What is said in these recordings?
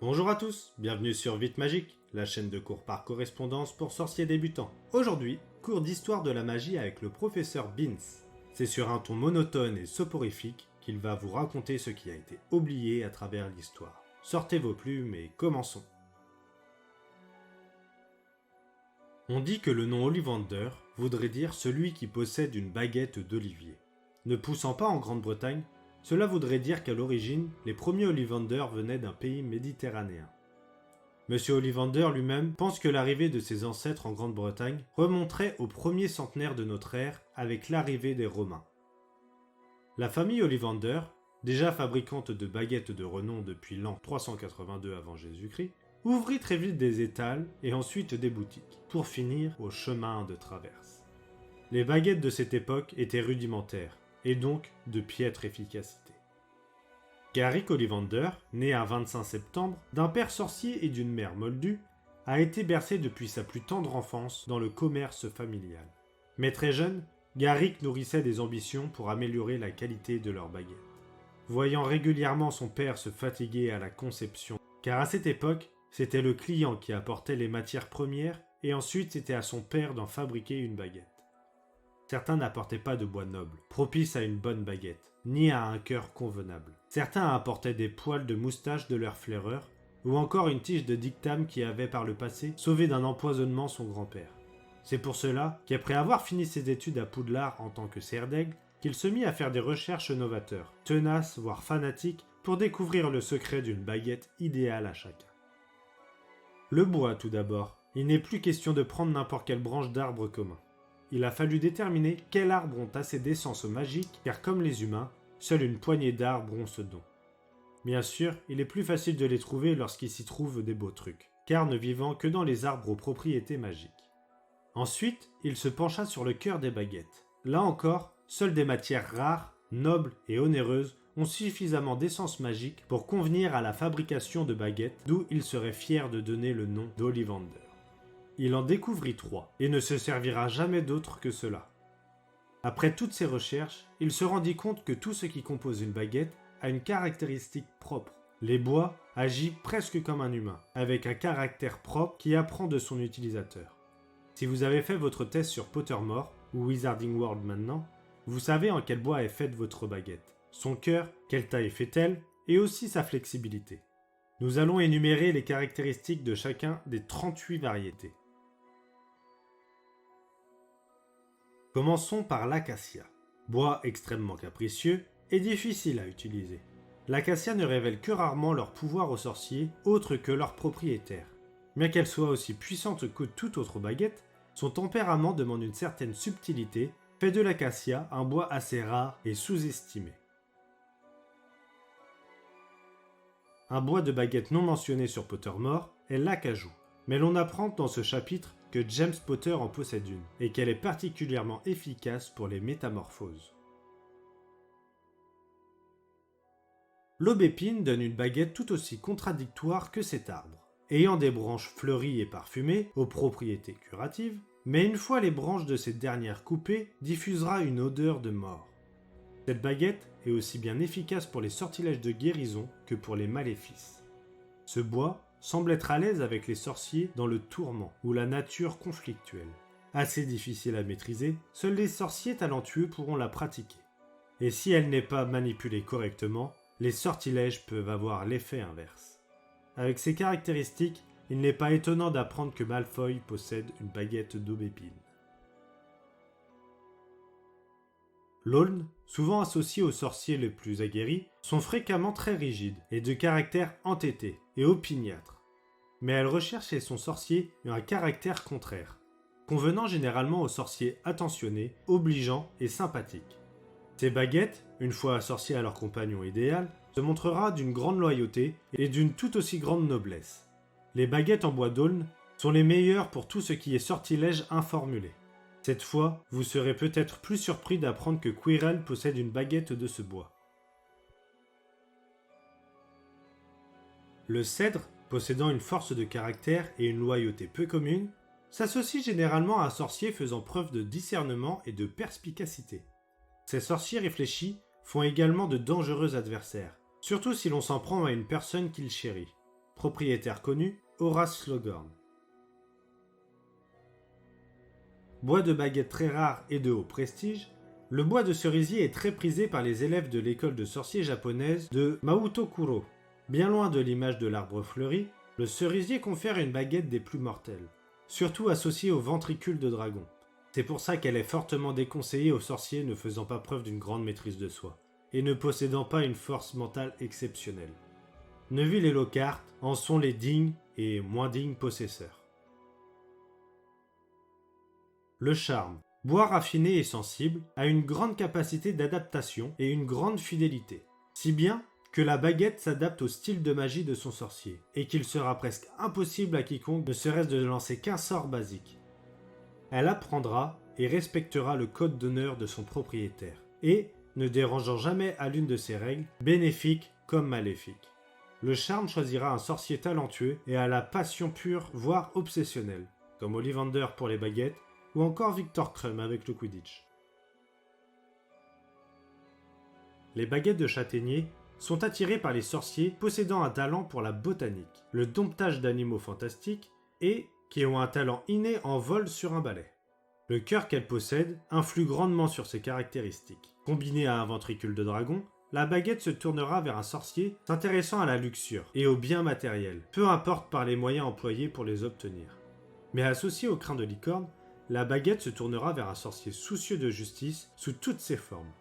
Bonjour à tous, bienvenue sur Vite Magique, la chaîne de cours par correspondance pour sorciers débutants. Aujourd'hui, cours d'histoire de la magie avec le professeur Beans. C'est sur un ton monotone et soporifique qu'il va vous raconter ce qui a été oublié à travers l'histoire. Sortez vos plumes et commençons. On dit que le nom Ollivander voudrait dire celui qui possède une baguette d'olivier. Ne poussant pas en Grande-Bretagne, cela voudrait dire qu'à l'origine, les premiers Ollivander venaient d'un pays méditerranéen. Monsieur Ollivander lui-même pense que l'arrivée de ses ancêtres en Grande-Bretagne remonterait au premier centenaire de notre ère avec l'arrivée des Romains. La famille Ollivander, déjà fabricante de baguettes de renom depuis l'an 382 avant Jésus-Christ, ouvrit très vite des étals et ensuite des boutiques, pour finir au chemin de traverse. Les baguettes de cette époque étaient rudimentaires, et donc de piètre efficacité. Garrick Ollivander, né un 25 septembre, d'un père sorcier et d'une mère moldue, a été bercé depuis sa plus tendre enfance dans le commerce familial. Mais très jeune, Garrick nourrissait des ambitions pour améliorer la qualité de leurs baguettes. Voyant régulièrement son père se fatiguer à la conception, car à cette époque, c'était le client qui apportait les matières premières et ensuite c'était à son père d'en fabriquer une baguette. Certains n'apportaient pas de bois noble, propice à une bonne baguette, ni à un cœur convenable. Certains apportaient des poils de moustache de leur flaireur, ou encore une tige de dictame qui avait par le passé sauvé d'un empoisonnement son grand-père. C'est pour cela qu'après avoir fini ses études à Poudlard en tant que serre d'aigle, qu'il se mit à faire des recherches novateurs, tenaces voire fanatiques, pour découvrir le secret d'une baguette idéale à chacun. Le bois tout d'abord. Il n'est plus question de prendre n'importe quelle branche d'arbre commun. Il a fallu déterminer quels arbres ont assez d'essence magique, car comme les humains, seule une poignée d'arbres ont ce don. Bien sûr, il est plus facile de les trouver lorsqu'il s'y trouve des beaux trucs, car ne vivant que dans les arbres aux propriétés magiques. Ensuite, il se pencha sur le cœur des baguettes. Là encore, seules des matières rares, nobles et onéreuses ont suffisamment d'essence magique pour convenir à la fabrication de baguettes, d'où il serait fier de donner le nom d'Ollivander. Il en découvrit 3, et ne se servira jamais d'autre que cela. Après toutes ces recherches, il se rendit compte que tout ce qui compose une baguette a une caractéristique propre. Les bois agissent presque comme un humain, avec un caractère propre qui apprend de son utilisateur. Si vous avez fait votre test sur Pottermore, ou Wizarding World maintenant, vous savez en quel bois est faite votre baguette, son cœur, quelle taille fait-elle, et aussi sa flexibilité. Nous allons énumérer les caractéristiques de chacun des 38 variétés. Commençons par l'acacia, bois extrêmement capricieux et difficile à utiliser. L'acacia ne révèle que rarement leur pouvoir aux sorciers, autre que leurs propriétaires. Bien qu'elle soit aussi puissante que toute autre baguette, son tempérament demande une certaine subtilité, fait de l'acacia un bois assez rare et sous-estimé. Un bois de baguette non mentionné sur Pottermore est l'acajou, mais l'on apprend dans ce chapitre que James Potter en possède une, et qu'elle est particulièrement efficace pour les métamorphoses. L'aubépine donne une baguette tout aussi contradictoire que cet arbre, ayant des branches fleuries et parfumées, aux propriétés curatives, mais une fois les branches de cette dernière coupées, diffusera une odeur de mort. Cette baguette est aussi bien efficace pour les sortilèges de guérison que pour les maléfices. Ce bois semble être à l'aise avec les sorciers dans le tourment ou la nature conflictuelle. Assez difficile à maîtriser, seuls les sorciers talentueux pourront la pratiquer. Et si elle n'est pas manipulée correctement, les sortilèges peuvent avoir l'effet inverse. Avec ces caractéristiques, il n'est pas étonnant d'apprendre que Malfoy possède une baguette d'aubépine. L'aulne, souvent associé aux sorciers les plus aguerris, sont fréquemment très rigides et de caractère entêté et opiniâtre. Mais elle recherche chez son sorcier un caractère contraire, convenant généralement aux sorciers attentionnés, obligeants et sympathiques. Ces baguettes, une fois associées à leur compagnon idéal, se montrera d'une grande loyauté et d'une tout aussi grande noblesse. Les baguettes en bois d'aulne sont les meilleures pour tout ce qui est sortilège informulé. Cette fois, vous serez peut-être plus surpris d'apprendre que Quirrell possède une baguette de ce bois. Le cèdre, possédant une force de caractère et une loyauté peu commune, s'associe généralement à un sorcier faisant preuve de discernement et de perspicacité. Ces sorciers réfléchis font également de dangereux adversaires, surtout si l'on s'en prend à une personne qu'il chérit. propriétaire connu, Horace Slughorn. Bois de baguette très rare et de haut prestige, le bois de cerisier est très prisé par les élèves de l'école de sorciers japonaise de Maoto-kuro. Bien loin de l'image de l'arbre fleuri, le cerisier confère une baguette des plus mortelles, surtout associée au ventricule de dragon. C'est pour ça qu'elle est fortement déconseillée aux sorciers ne faisant pas preuve d'une grande maîtrise de soi, et ne possédant pas une force mentale exceptionnelle. Neville et Lockhart en sont les dignes et moins dignes possesseurs. Le charme, bois raffiné et sensible, a une grande capacité d'adaptation et une grande fidélité, si bien que la baguette s'adapte au style de magie de son sorcier, et qu'il sera presque impossible à quiconque ne serait-ce de lancer qu'un sort basique. Elle apprendra et respectera le code d'honneur de son propriétaire, et, ne dérangeant jamais à l'une de ses règles, bénéfiques comme maléfiques. Le charme choisira un sorcier talentueux et à la passion pure, voire obsessionnelle, comme Ollivander pour les baguettes, ou encore Victor Krum avec le Quidditch. Les baguettes de châtaignier sont attirées par les sorciers possédant un talent pour la botanique, le domptage d'animaux fantastiques et qui ont un talent inné en vol sur un balai. Le cœur qu'elle possède influe grandement sur ses caractéristiques. Combinée à un ventricule de dragon, la baguette se tournera vers un sorcier s'intéressant à la luxure et aux biens matériels, peu importe par les moyens employés pour les obtenir. Mais associée au crin de licorne, la baguette se tournera vers un sorcier soucieux de justice sous toutes ses formes.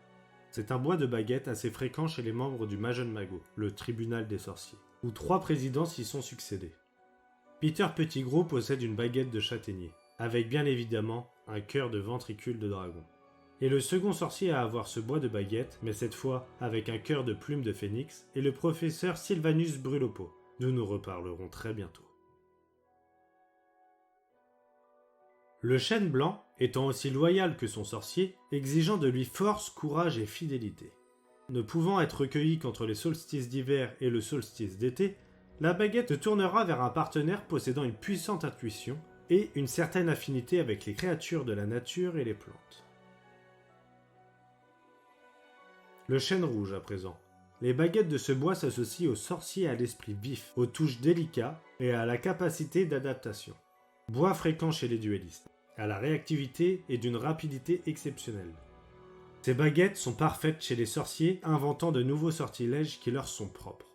C'est un bois de baguette assez fréquent chez les membres du Majon Mago, le tribunal des sorciers, où 3 présidents s'y sont succédés. Peter Pettigrew possède une baguette de châtaignier, avec bien évidemment un cœur de ventricule de dragon. Et le second sorcier à avoir ce bois de baguette, mais cette fois avec un cœur de plume de phénix, est le professeur Sylvanus Brulopo, dont nous reparlerons très bientôt. Le chêne blanc, étant aussi loyal que son sorcier, exigeant de lui force, courage et fidélité. Ne pouvant être recueilli qu'entre les solstices d'hiver et le solstice d'été, la baguette se tournera vers un partenaire possédant une puissante intuition et une certaine affinité avec les créatures de la nature et les plantes. Le chêne rouge à présent. Les baguettes de ce bois s'associent aux sorciers à l'esprit vif, aux touches délicates et à la capacité d'adaptation. Bois fréquent chez les duellistes, à la réactivité et d'une rapidité exceptionnelle. Ces baguettes sont parfaites chez les sorciers inventant de nouveaux sortilèges qui leur sont propres.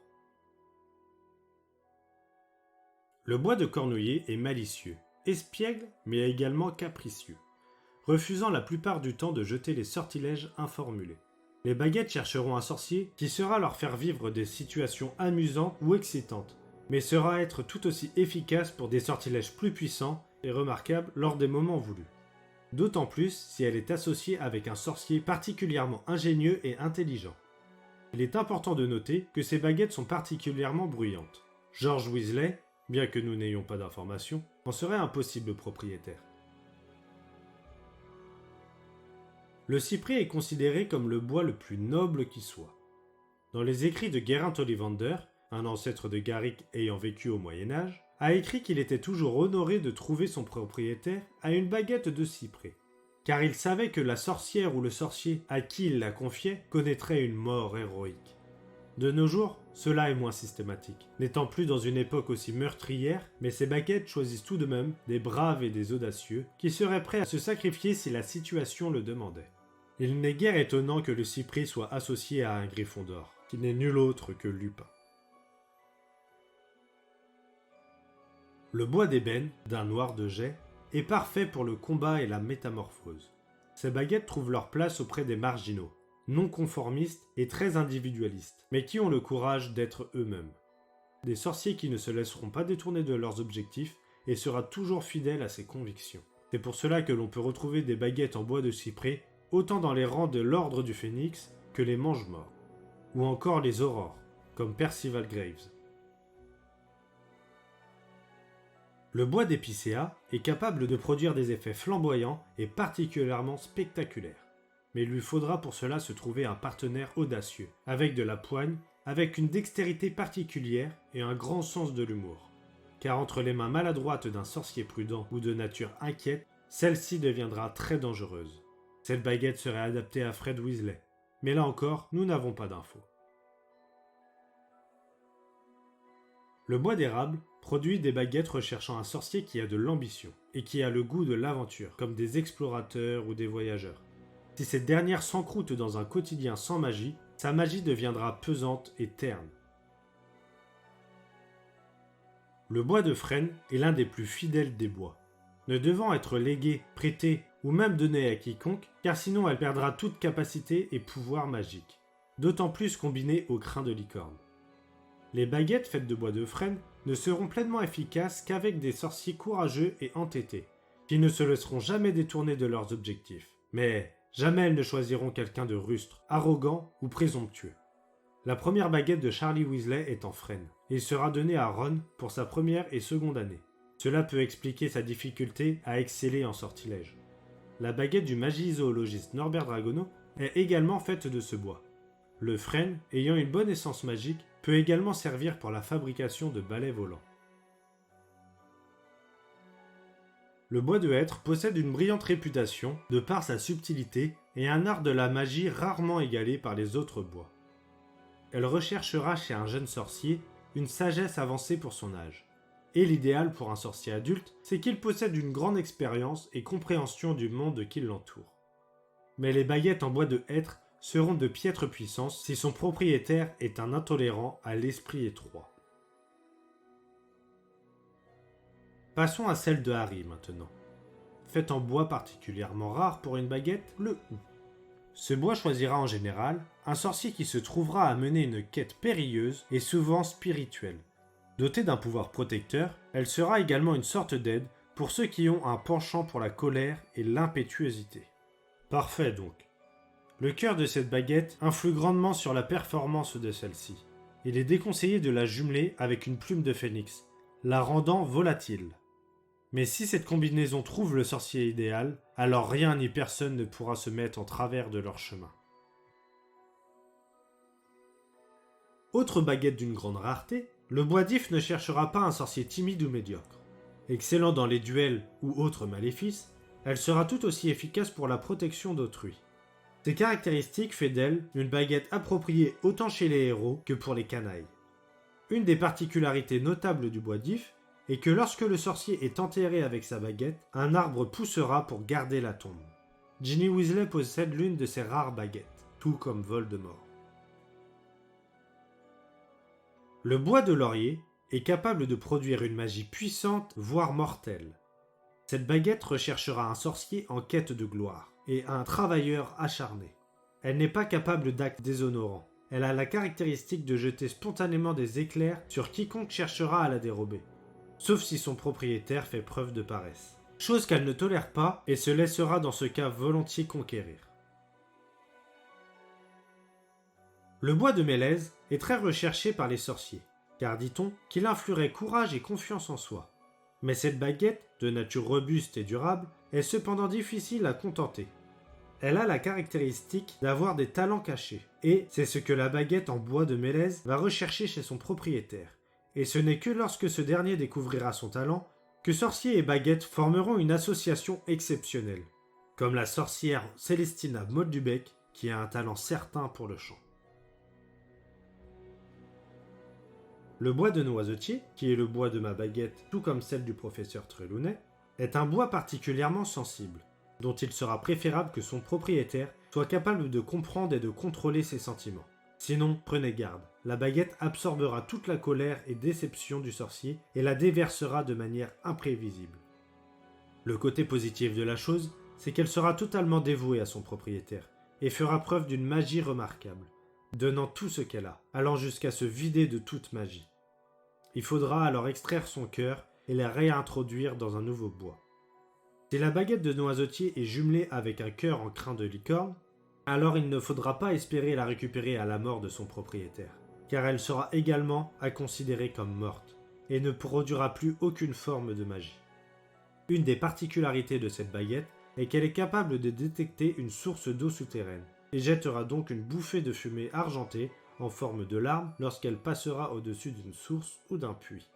Le bois de cornouiller est malicieux, espiègle mais également capricieux, refusant la plupart du temps de jeter les sortilèges informulés. Les baguettes chercheront un sorcier qui saura leur faire vivre des situations amusantes ou excitantes, mais saura être tout aussi efficace pour des sortilèges plus puissants et remarquables lors des moments voulus. D'autant plus si elle est associée avec un sorcier particulièrement ingénieux et intelligent. Il est important de noter que ces baguettes sont particulièrement bruyantes. George Weasley, bien que nous n'ayons pas d'informations, en serait un possible propriétaire. Le cyprès est considéré comme le bois le plus noble qui soit. Dans les écrits de Geraint Ollivander, un ancêtre de Garrick ayant vécu au Moyen-Âge, a écrit qu'il était toujours honoré de trouver son propriétaire à une baguette de cyprès, car il savait que la sorcière ou le sorcier à qui il la confiait connaîtrait une mort héroïque. De nos jours, cela est moins systématique, n'étant plus dans une époque aussi meurtrière, mais ces baguettes choisissent tout de même des braves et des audacieux qui seraient prêts à se sacrifier si la situation le demandait. Il n'est guère étonnant que le cyprès soit associé à un Gryffondor, qui n'est nul autre que Lupin. Le bois d'ébène, d'un noir de jet, est parfait pour le combat et la métamorphose. Ces baguettes trouvent leur place auprès des marginaux, non conformistes et très individualistes, mais qui ont le courage d'être eux-mêmes. Des sorciers qui ne se laisseront pas détourner de leurs objectifs et sera toujours fidèle à ses convictions. C'est pour cela que l'on peut retrouver des baguettes en bois de cyprès autant dans les rangs de l'ordre du Phénix que les Mange-Morts, ou encore les Aurores, comme Percival Graves. Le bois d'épicéa est capable de produire des effets flamboyants et particulièrement spectaculaires, mais il lui faudra pour cela se trouver un partenaire audacieux, avec de la poigne, avec une dextérité particulière et un grand sens de l'humour. Car entre les mains maladroites d'un sorcier prudent ou de nature inquiète, celle-ci deviendra très dangereuse. Cette baguette serait adaptée à Fred Weasley, mais là encore, nous n'avons pas d'infos. Le bois d'érable produit des baguettes recherchant un sorcier qui a de l'ambition et qui a le goût de l'aventure, comme des explorateurs ou des voyageurs. Si cette dernière s'encroute dans un quotidien sans magie, sa magie deviendra pesante et terne. Le bois de frêne est l'un des plus fidèles des bois, ne devant être légué, prêté ou même donné à quiconque, car sinon elle perdra toute capacité et pouvoir magique, d'autant plus combiné au crin de licorne. Les baguettes faites de bois de frêne ne seront pleinement efficaces qu'avec des sorciers courageux et entêtés, qui ne se laisseront jamais détourner de leurs objectifs. Mais jamais elles ne choisiront quelqu'un de rustre, arrogant ou présomptueux. La première baguette de Charlie Weasley est en frêne, et sera donnée à Ron pour sa première et seconde année. Cela peut expliquer sa difficulté à exceller en sortilège. La baguette du magi-zoologiste Norbert Dragono est également faite de ce bois. Le frêne, ayant une bonne essence magique, peut également servir pour la fabrication de balais volants. Le bois de hêtre possède une brillante réputation de par sa subtilité et un art de la magie rarement égalé par les autres bois. Elle recherchera chez un jeune sorcier une sagesse avancée pour son âge. Et l'idéal pour un sorcier adulte, c'est qu'il possède une grande expérience et compréhension du monde qui l'entoure. Mais les baguettes en bois de hêtre seront de piètre puissance si son propriétaire est un intolérant à l'esprit étroit. Passons à celle de Harry maintenant. Faite en bois particulièrement rare pour une baguette, le hou. Ce bois choisira en général un sorcier qui se trouvera à mener une quête périlleuse et souvent spirituelle. Dotée d'un pouvoir protecteur, elle sera également une sorte d'aide pour ceux qui ont un penchant pour la colère et l'impétuosité. Parfait donc. Le cœur de cette baguette influe grandement sur la performance de celle-ci. Il est déconseillé de la jumeler avec une plume de phénix, la rendant volatile. Mais si cette combinaison trouve le sorcier idéal, alors rien ni personne ne pourra se mettre en travers de leur chemin. Autre baguette d'une grande rareté, le bois d'if ne cherchera pas un sorcier timide ou médiocre. Excellent dans les duels ou autres maléfices, elle sera tout aussi efficace pour la protection d'autrui. Ces caractéristiques fait d'elle une baguette appropriée autant chez les héros que pour les canailles. Une des particularités notables du bois d'if est que lorsque le sorcier est enterré avec sa baguette, un arbre poussera pour garder la tombe. Ginny Weasley possède l'une de ces rares baguettes, tout comme Voldemort. Le bois de laurier est capable de produire une magie puissante, voire mortelle. Cette baguette recherchera un sorcier en quête de gloire et un travailleur acharné. Elle n'est pas capable d'actes déshonorants. Elle a la caractéristique de jeter spontanément des éclairs sur quiconque cherchera à la dérober, sauf si son propriétaire fait preuve de paresse. Chose qu'elle ne tolère pas et se laissera dans ce cas volontiers conquérir. Le bois de mélèze est très recherché par les sorciers, car dit-on qu'il influerait courage et confiance en soi. Mais cette baguette, de nature robuste et durable, est cependant difficile à contenter. Elle a la caractéristique d'avoir des talents cachés, et c'est ce que la baguette en bois de mélèze va rechercher chez son propriétaire. Et ce n'est que lorsque ce dernier découvrira son talent que sorcier et baguette formeront une association exceptionnelle, comme la sorcière Célestina Moldubec qui a un talent certain pour le chant. Le bois de noisetier, qui est le bois de ma baguette tout comme celle du professeur Trelawney, est un bois particulièrement sensible, dont il sera préférable que son propriétaire soit capable de comprendre et de contrôler ses sentiments. Sinon, prenez garde, la baguette absorbera toute la colère et déception du sorcier et la déversera de manière imprévisible. Le côté positif de la chose, c'est qu'elle sera totalement dévouée à son propriétaire et fera preuve d'une magie remarquable, donnant tout ce qu'elle a, allant jusqu'à se vider de toute magie. Il faudra alors extraire son cœur et la réintroduire dans un nouveau bois. Si la baguette de noisetier est jumelée avec un cœur en crin de licorne, alors il ne faudra pas espérer la récupérer à la mort de son propriétaire, car elle sera également à considérer comme morte, et ne produira plus aucune forme de magie. Une des particularités de cette baguette est qu'elle est capable de détecter une source d'eau souterraine, et jettera donc une bouffée de fumée argentée en forme de larme lorsqu'elle passera au-dessus d'une source ou d'un puits.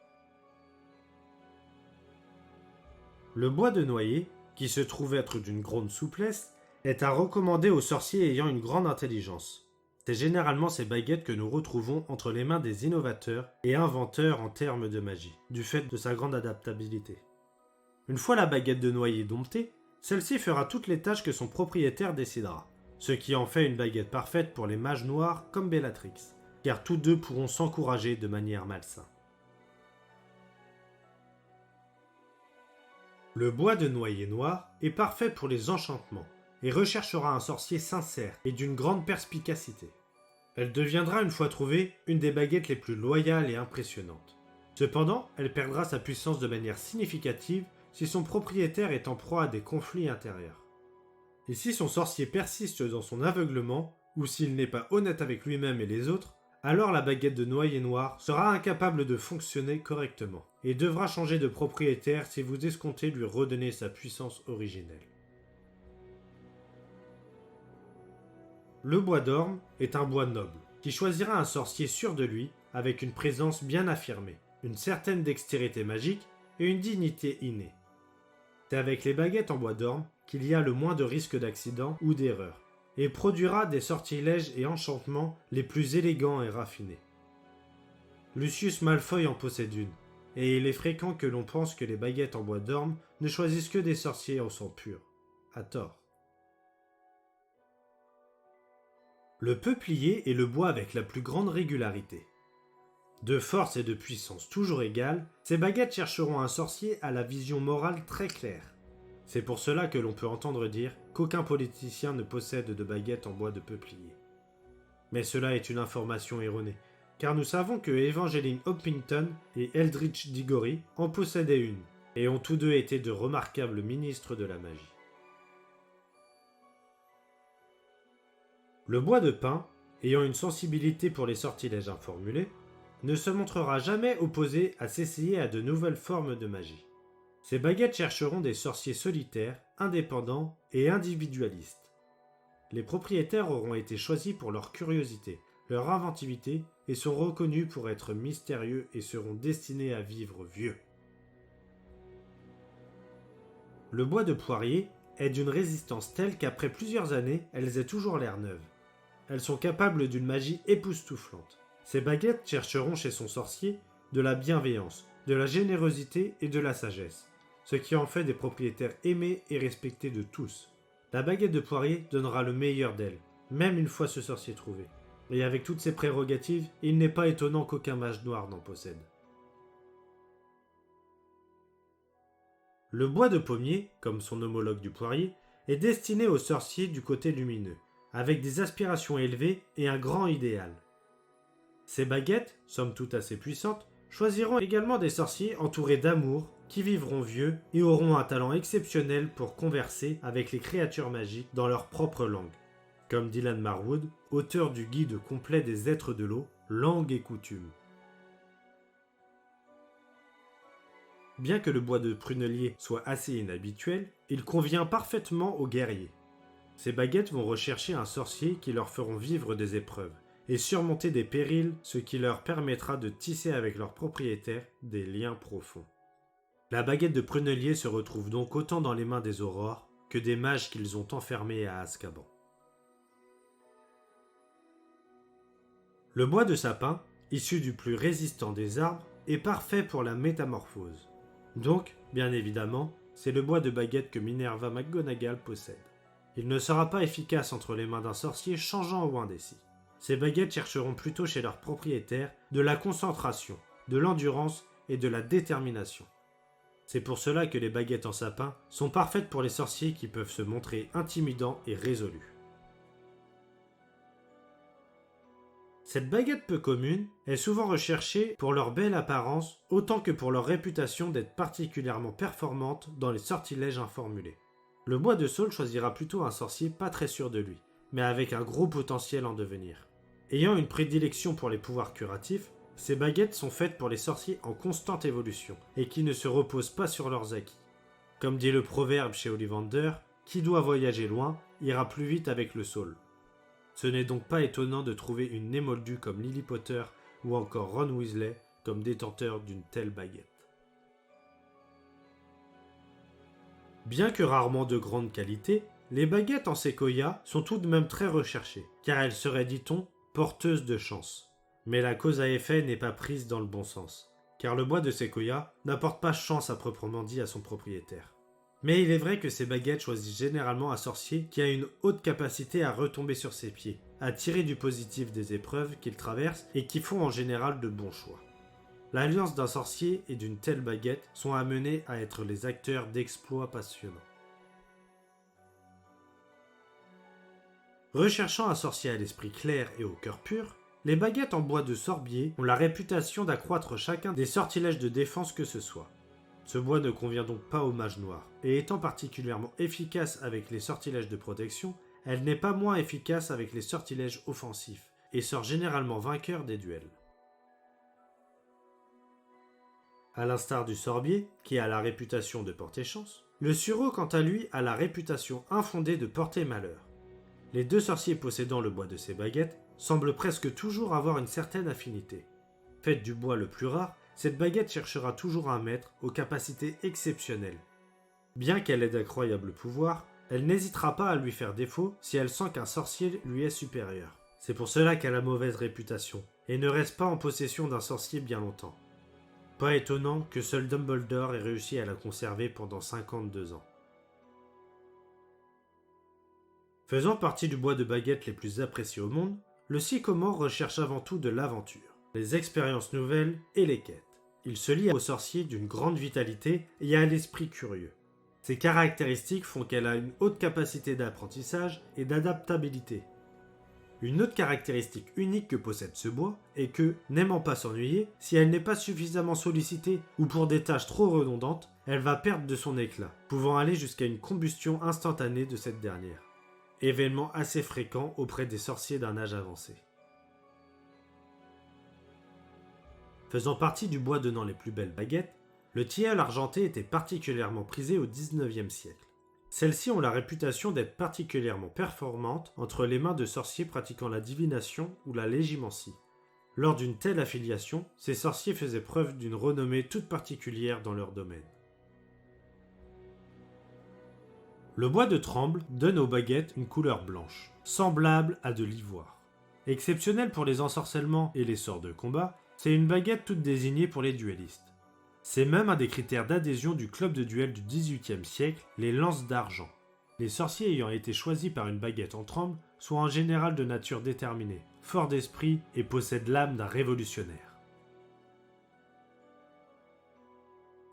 Le bois de noyer, qui se trouve être d'une grande souplesse, est à recommander aux sorciers ayant une grande intelligence, C'est généralement ces baguettes que nous retrouvons entre les mains des innovateurs et inventeurs en termes de magie, du fait de sa grande adaptabilité. Une fois la baguette de noyer domptée, celle-ci fera toutes les tâches que son propriétaire décidera, ce qui en fait une baguette parfaite pour les mages noirs comme Bellatrix, car tous deux pourront s'encourager de manière malsaine. Le bois de noyer noir est parfait pour les enchantements et recherchera un sorcier sincère et d'une grande perspicacité. Elle deviendra une fois trouvée une des baguettes les plus loyales et impressionnantes. Cependant, elle perdra sa puissance de manière significative si son propriétaire est en proie à des conflits intérieurs. Et si son sorcier persiste dans son aveuglement, ou s'il n'est pas honnête avec lui-même et les autres, alors la baguette de noyer noir sera incapable de fonctionner correctement, et devra changer de propriétaire si vous escomptez lui redonner sa puissance originelle. Le bois d'orme est un bois noble, qui choisira un sorcier sûr de lui, avec une présence bien affirmée, une certaine dextérité magique et une dignité innée. C'est avec les baguettes en bois d'orme qu'il y a le moins de risques d'accident ou d'erreur, et produira des sortilèges et enchantements les plus élégants et raffinés. Lucius Malfoy en possède une, et il est fréquent que l'on pense que les baguettes en bois d'orme ne choisissent que des sorciers au sang pur, à tort. Le peuplier est le bois avec la plus grande régularité. De force et de puissance toujours égales, ces baguettes chercheront un sorcier à la vision morale très claire. C'est pour cela que l'on peut entendre dire qu'aucun politicien ne possède de baguette en bois de peuplier. Mais cela est une information erronée, car nous savons que Evangeline Hopkington et Eldritch Diggory en possédaient une, et ont tous deux été de remarquables ministres de la magie. Le bois de pin, ayant une sensibilité pour les sortilèges informulés, ne se montrera jamais opposé à s'essayer à de nouvelles formes de magie. Ces baguettes chercheront des sorciers solitaires, indépendants et individualistes. Les propriétaires auront été choisis pour leur curiosité, leur inventivité et sont reconnus pour être mystérieux et seront destinés à vivre vieux. Le bois de poirier est d'une résistance telle qu'après plusieurs années, elles aient toujours l'air neuves. Elles sont capables d'une magie époustouflante. Ces baguettes chercheront chez son sorcier de la bienveillance, de la générosité et de la sagesse, ce qui en fait des propriétaires aimés et respectés de tous. La baguette de poirier donnera le meilleur d'elle, même une fois ce sorcier trouvé. Et avec toutes ses prérogatives, il n'est pas étonnant qu'aucun mage noir n'en possède. Le bois de pommier, comme son homologue du poirier, est destiné aux sorciers du côté lumineux, avec des aspirations élevées et un grand idéal. Ces baguettes, somme toute assez puissantes, choisiront également des sorciers entourés d'amour, qui vivront vieux et auront un talent exceptionnel pour converser avec les créatures magiques dans leur propre langue. Comme Dylan Marwood, auteur du guide complet des êtres de l'eau, langue et coutumes. Bien que le bois de prunelier soit assez inhabituel, il convient parfaitement aux guerriers. Ces baguettes vont rechercher un sorcier qui leur feront vivre des épreuves et surmonter des périls, ce qui leur permettra de tisser avec leur propriétaire des liens profonds. La baguette de prunelier se retrouve donc autant dans les mains des aurores que des mages qu'ils ont enfermés à Azkaban. Le bois de sapin, issu du plus résistant des arbres, est parfait pour la métamorphose. Donc, bien évidemment, c'est le bois de baguette que Minerva McGonagall possède. Il ne sera pas efficace entre les mains d'un sorcier changeant au indécis. Ces baguettes chercheront plutôt chez leurs propriétaires de la concentration, de l'endurance et de la détermination. C'est pour cela que les baguettes en sapin sont parfaites pour les sorciers qui peuvent se montrer intimidants et résolus. Cette baguette peu commune est souvent recherchée pour leur belle apparence autant que pour leur réputation d'être particulièrement performante dans les sortilèges informulés. Le bois de saule choisira plutôt un sorcier pas très sûr de lui, mais avec un gros potentiel en devenir. Ayant une prédilection pour les pouvoirs curatifs, ces baguettes sont faites pour les sorciers en constante évolution et qui ne se reposent pas sur leurs acquis. Comme dit le proverbe chez Ollivander, qui doit voyager loin ira plus vite avec le saule. Ce n'est donc pas étonnant de trouver une émoldue comme Lily Potter ou encore Ron Weasley comme détenteur d'une telle baguette. Bien que rarement de grande qualité, les baguettes en séquoia sont tout de même très recherchées, car elles seraient, dit-on, porteuse de chance. Mais la cause à effet n'est pas prise dans le bon sens, car le bois de séquoia n'apporte pas chance à proprement dit à son propriétaire. Mais il est vrai que ces baguettes choisissent généralement un sorcier qui a une haute capacité à retomber sur ses pieds, à tirer du positif des épreuves qu'il traverse et qui font en général de bons choix. L'alliance d'un sorcier et d'une telle baguette sont amenés à être les acteurs d'exploits passionnants. Recherchant un sorcier à l'esprit clair et au cœur pur, les baguettes en bois de sorbier ont la réputation d'accroître chacun des sortilèges de défense que ce soit. Ce bois ne convient donc pas aux mages noirs, et étant particulièrement efficace avec les sortilèges de protection, elle n'est pas moins efficace avec les sortilèges offensifs, et sort généralement vainqueur des duels. À l'instar du sorbier, qui a la réputation de porter chance, le sureau quant à lui a la réputation infondée de porter malheur. Les deux sorciers possédant le bois de ces baguettes semblent presque toujours avoir une certaine affinité. Faite du bois le plus rare, cette baguette cherchera toujours un maître aux capacités exceptionnelles. Bien qu'elle ait d'incroyables pouvoirs, elle n'hésitera pas à lui faire défaut si elle sent qu'un sorcier lui est supérieur. C'est pour cela qu'elle a mauvaise réputation, et ne reste pas en possession d'un sorcier bien longtemps. Pas étonnant que seul Dumbledore ait réussi à la conserver pendant 52 ans. Faisant partie du bois de baguette les plus appréciés au monde, le sycomore recherche avant tout de l'aventure, les expériences nouvelles et les quêtes. Il se lie au sorcier d'une grande vitalité et à l'esprit curieux. Ces caractéristiques font qu'elle a une haute capacité d'apprentissage et d'adaptabilité. Une autre caractéristique unique que possède ce bois est que, n'aimant pas s'ennuyer, si elle n'est pas suffisamment sollicitée ou pour des tâches trop redondantes, elle va perdre de son éclat, pouvant aller jusqu'à une combustion instantanée de cette dernière. Événement assez fréquent auprès des sorciers d'un âge avancé. Faisant partie du bois donnant les plus belles baguettes, le tilleul argenté était particulièrement prisé au XIXe siècle. Celles-ci ont la réputation d'être particulièrement performantes entre les mains de sorciers pratiquant la divination ou la légimancie. Lors d'une telle affiliation, ces sorciers faisaient preuve d'une renommée toute particulière dans leur domaine. Le bois de tremble donne aux baguettes une couleur blanche, semblable à de l'ivoire. Exceptionnel pour les ensorcellements et les sorts de combat, c'est une baguette toute désignée pour les duellistes. C'est même un des critères d'adhésion du club de duel du XVIIIe siècle, les lances d'argent. Les sorciers ayant été choisis par une baguette en tremble sont en général de nature déterminée, forts d'esprit et possèdent l'âme d'un révolutionnaire.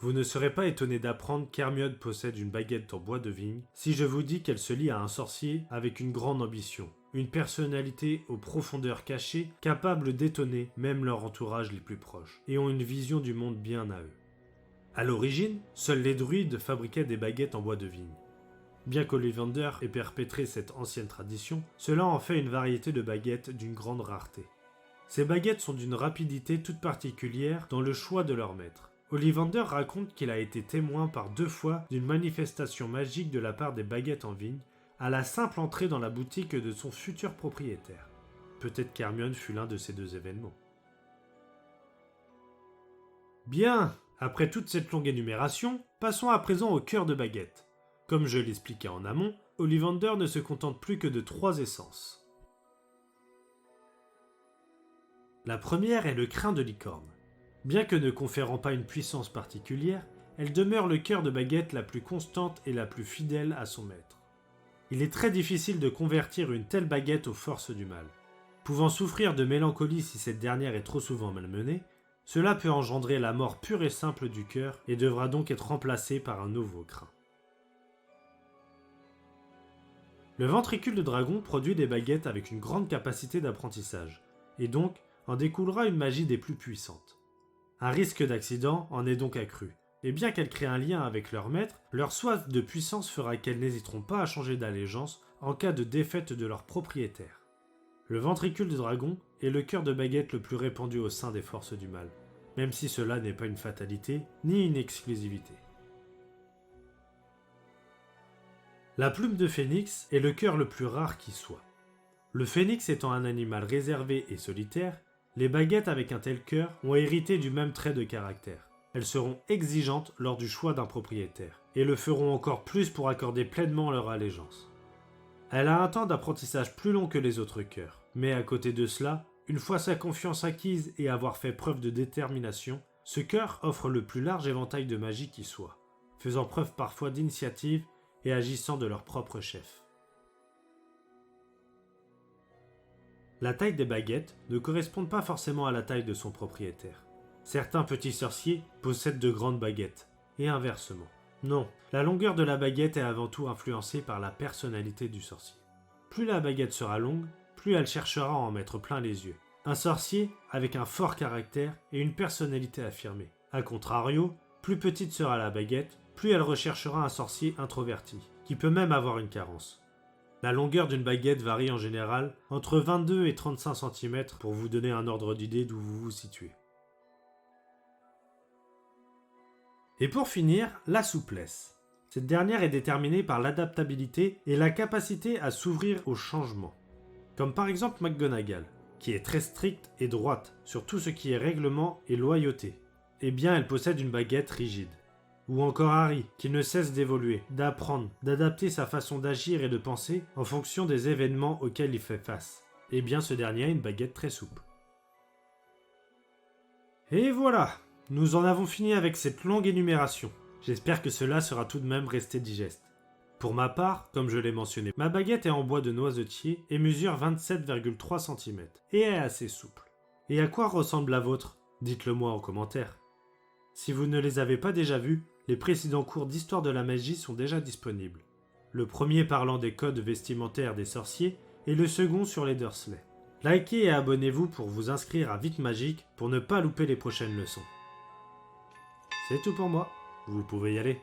Vous ne serez pas étonné d'apprendre qu'Hermione possède une baguette en bois de vigne si je vous dis qu'elle se lie à un sorcier avec une grande ambition, une personnalité aux profondeurs cachées, capable d'étonner même leur entourage les plus proches, et ont une vision du monde bien à eux. À l'origine, seuls les druides fabriquaient des baguettes en bois de vigne. Bien qu'Ollivander ait perpétré cette ancienne tradition, cela en fait une variété de baguettes d'une grande rareté. Ces baguettes sont d'une rapidité toute particulière dans le choix de leur maître. Ollivander raconte qu'il a été témoin par 2 fois d'une manifestation magique de la part des baguettes en vigne, à la simple entrée dans la boutique de son futur propriétaire. Peut-être qu'Hermione fut l'un de ces 2 événements. Bien, après toute cette longue énumération, passons à présent au cœur de baguette. Comme je l'expliquais en amont, Ollivander ne se contente plus que de 3 essences. La première est le crin de licorne. Bien que ne conférant pas une puissance particulière, elle demeure le cœur de baguette la plus constante et la plus fidèle à son maître. Il est très difficile de convertir une telle baguette aux forces du mal. Pouvant souffrir de mélancolie si cette dernière est trop souvent malmenée, cela peut engendrer la mort pure et simple du cœur et devra donc être remplacé par un nouveau crin. Le ventricule de dragon produit des baguettes avec une grande capacité d'apprentissage, et donc en découlera une magie des plus puissantes. Un risque d'accident en est donc accru, et bien qu'elles créent un lien avec leur maître, leur soif de puissance fera qu'elles n'hésiteront pas à changer d'allégeance en cas de défaite de leur propriétaire. Le ventricule de dragon est le cœur de baguette le plus répandu au sein des forces du mal, même si cela n'est pas une fatalité ni une exclusivité. La plume de phénix est le cœur le plus rare qui soit. Le phénix étant un animal réservé et solitaire, les baguettes avec un tel cœur ont hérité du même trait de caractère. Elles seront exigeantes lors du choix d'un propriétaire, et le feront encore plus pour accorder pleinement leur allégeance. Elle a un temps d'apprentissage plus long que les autres cœurs, Mais à côté de cela, une fois sa confiance acquise et avoir fait preuve de détermination, ce cœur offre le plus large éventail de magie qui soit, faisant preuve parfois d'initiative et agissant de leur propre chef. La taille des baguettes ne correspond pas forcément à la taille de son propriétaire. Certains petits sorciers possèdent de grandes baguettes, et inversement. Non, la longueur de la baguette est avant tout influencée par la personnalité du sorcier. Plus la baguette sera longue, plus elle cherchera à en mettre plein les yeux. Un sorcier avec un fort caractère et une personnalité affirmée. A contrario, plus petite sera la baguette, plus elle recherchera un sorcier introverti, qui peut même avoir une carence. La longueur d'une baguette varie en général entre 22 et 35 cm pour vous donner un ordre d'idée d'où vous vous situez. Et pour finir, la souplesse. Cette dernière est déterminée par l'adaptabilité et la capacité à s'ouvrir aux changements. Comme par exemple McGonagall, qui est très stricte et droite sur tout ce qui est règlement et loyauté. Eh bien, elle possède une baguette rigide. Ou encore Harry, qui ne cesse d'évoluer, d'apprendre, d'adapter sa façon d'agir et de penser en fonction des événements auxquels il fait face. Eh bien, ce dernier a une baguette très souple. Et voilà, nous en avons fini avec cette longue énumération. J'espère que cela sera tout de même resté digeste. Pour ma part, comme je l'ai mentionné, ma baguette est en bois de noisetier et mesure 27,3 cm et est assez souple. Et à quoi ressemble la vôtre? Dites-le moi en commentaire. Si vous ne les avez pas déjà vus, les précédents cours d'histoire de la magie sont déjà disponibles. Le premier parlant des codes vestimentaires des sorciers et le second sur les Dursley. Likez et abonnez-vous pour vous inscrire à Vite Magique pour ne pas louper les prochaines leçons. C'est tout pour moi, vous pouvez y aller.